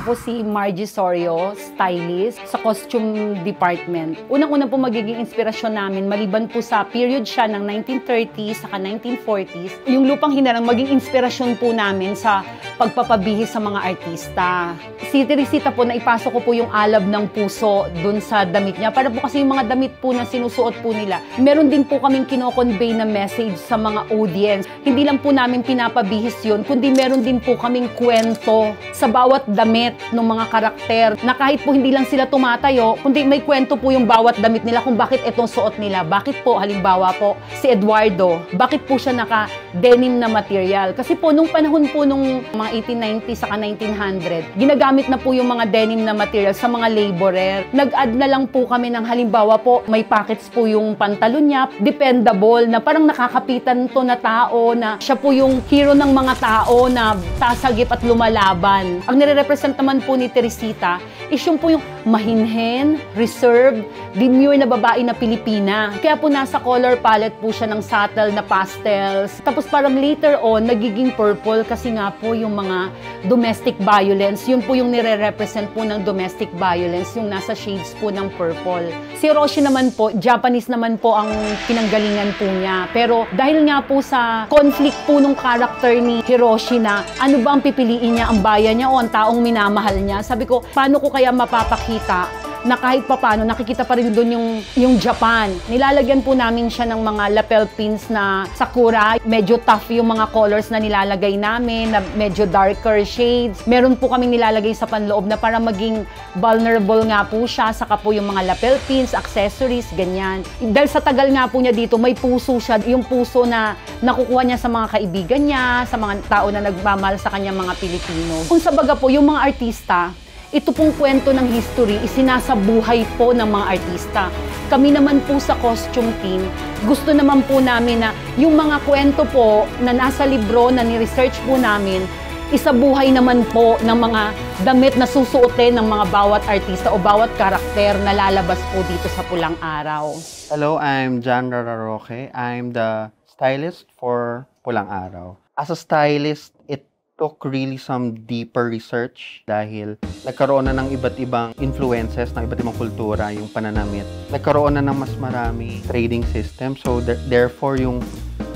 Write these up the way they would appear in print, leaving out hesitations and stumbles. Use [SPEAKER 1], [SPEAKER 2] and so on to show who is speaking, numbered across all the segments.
[SPEAKER 1] po si Margie Sorio, stylist sa costume department. Unang-una po magiging inspirasyon namin, maliban po sa period siya ng 1930s saka 1940s, yung Lupang Hinarang maging inspirasyon po namin sa pagpapabihis sa mga artista. Si Teresita po, naipasok ko po yung alab ng puso dun sa damit niya. Para po kasi yung mga damit po na sinusuot po nila, meron din po kaming kino-convey na message sa mga audience. Hindi lang po namin pinapabihis yun, kundi meron din po kaming kwento sa bawat damit ng mga karakter, na kahit po hindi lang sila tumatayo, kundi may kwento po yung bawat damit nila kung bakit itong suot nila. Bakit po, halimbawa po, si Eduardo, bakit po siya naka-denim na material? Kasi po, nung panahon po nung mga 1890s saka 1900, ginagamit na po yung mga denim na material sa mga laborer. Nag-add na lang po kami ng halimbawa po, may pockets po yung pantalon niya, dependable, na parang nakakapitan to na tao, na siya po yung hero ng mga tao na sasagip at lumalaban. Ang nire-represent naman po ni Teresita is yung po yung mahinhen, reserved, demure na babae na Pilipina. Kaya po nasa color palette po siya ng subtle na pastels. Tapos parang later on, nagiging purple kasi nga po yung mga domestic violence. Yun po yung nire-represent po ng domestic violence, yung nasa shades po ng purple. Si Hiroshi naman po, Japanese naman po ang pinanggalingan po niya. Pero dahil nga po sa conflict po nung character ni Hiroshi na ano ba ang pipiliin niya, ang bayan niya o ang taong minamahal niya, sabi ko, paano ko kaya mapapakita na kahit papano nakikita pa rin doon yung Japan. Nilalagyan po namin siya ng mga lapel pins na sakura. Medyo tough yung mga colors na nilalagay namin, na medyo darker shades. Meron po kaming nilalagay sa panloob na para maging vulnerable nga po siya. Saka po yung mga lapel pins, accessories, ganyan. Dahil sa tagal nga po niya dito, may puso siya. Yung puso na nakukuha niya sa mga kaibigan niya, sa mga tao na nagmamahal sa kanya, mga Pilipino. Kung sa baga po, yung mga artista, ito pong kwento ng history, isinasabuhay po ng mga artista. Kami naman po sa costume team, gusto naman po namin na yung mga kwento po na nasa libro, na ni-research po namin, isabuhay naman po ng mga damit na susuotin ng mga bawat artista o bawat karakter na lalabas po dito sa Pulang Araw.
[SPEAKER 2] Hello, I'm John Rararoque. I'm the stylist for Pulang Araw. As a stylist, it took really some deeper research dahil nagkaroon na ng iba't ibang influences, ng iba't ibang kultura, yung pananamit. Nagkaroon na ng mas marami trading system, so therefore yung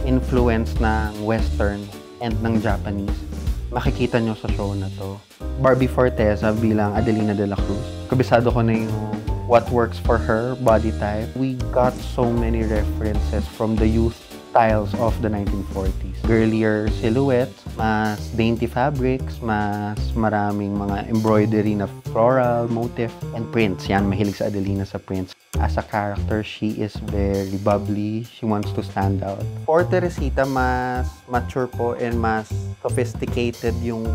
[SPEAKER 2] influence ng Western and ng Japanese, makikita nyo sa show na to. Barbie Forteza bilang Adelina de la Cruz. Kabisado ko na yung what works for her body type. We got so many references from the youth styles of the 1940s. Girlier silhouettes, mas dainty fabrics, mas maraming mga embroidery na floral motif, and prints. Yan, mahilig sa Adelina sa prints. As a character, she is very bubbly. She wants to stand out. For Teresita, mas mature po and mas sophisticated yung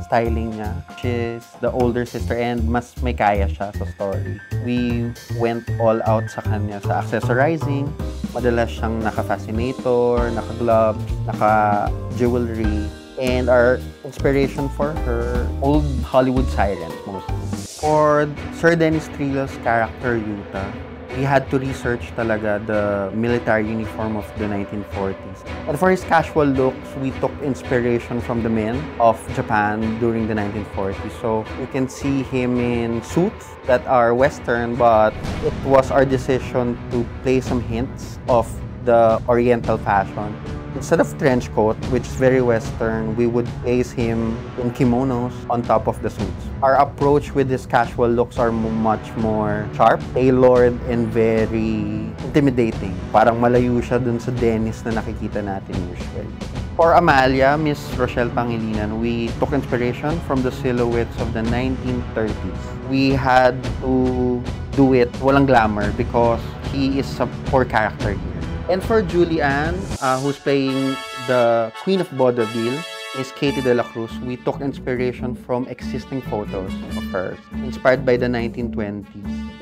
[SPEAKER 2] styling niya. She's the older sister and mas may kaya siya sa story. We went all out sa kanya sa accessorizing. Madalas siyang naka-fascinator, naka-gloves, naka-jewelry. And our inspiration for her, old Hollywood sirens mostly. For Sir Dennis Trillo's character, Yuta, we had to research talaga the military uniform of the 1940s. And for his casual looks, we took inspiration from the men of Japan during the 1940s. So you can see him in suits that are Western, but it was our decision to place some hints of the Oriental fashion. Instead of trench coat, which is very Western, we would place him in kimonos on top of the suits. Our approach with his casual looks are much more sharp, tailored, and very intimidating. Parang malayo siya dun sa Dennis na nakikita natin usually. For Amalia, Miss Rochelle Pangilinan, we took inspiration from the silhouettes of the 1930s. We had to do it walang glamour because he is a poor character here. And for Julianne, who's playing the Queen of Vaudeville, Miss Katie de la Cruz, we took inspiration from existing photos of her, inspired by the 1920s,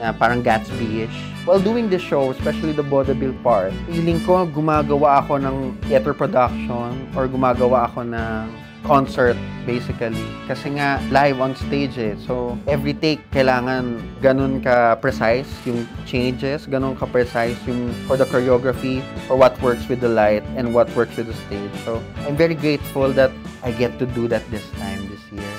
[SPEAKER 2] na parang Gatsby-ish. While doing this show, especially the vaudeville part, feeling ko gumagawa ako ng theater production or gumagawa ako ng concert basically. Kasi nga live on stage eh. So every take kailangan ganun ka precise yung changes, ganun ka precise yung for the choreography, for what works with the light and what works with the stage. So I'm very grateful that I get to do that this time this year.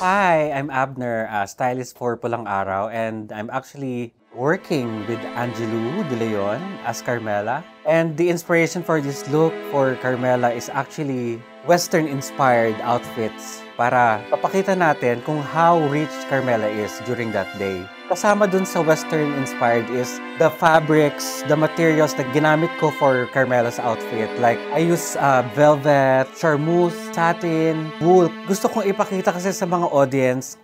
[SPEAKER 3] Hi, I'm Abner, stylist for Pulang Araw, and I'm actually working with Angelou De Leon as Carmela. And the inspiration for this look for Carmela is actually Western-inspired outfits para papakita natin kung how rich Carmela is during that day. Kasama dun sa Western-inspired is the fabrics, the materials na ginamit ko for Carmela's outfit. Like, I use velvet, charmeuse, satin, wool. Gusto kong ipakita kasi sa mga audience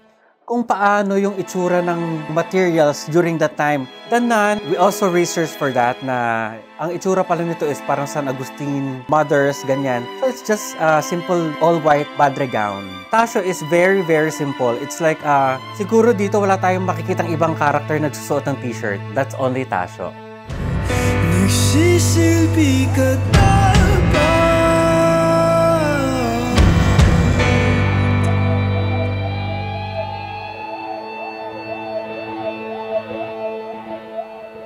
[SPEAKER 3] kung paano yung itsura ng materials during that time. Danan, we also researched for that na ang itsura pala nito is parang San Agustin, mothers, ganyan. So it's just a simple all-white badre gown. Tasyo is very, very simple. It's like, siguro dito wala tayong makikitang ibang character nagsusuot ng t-shirt. That's only Tasyo. Nagsisilbi ka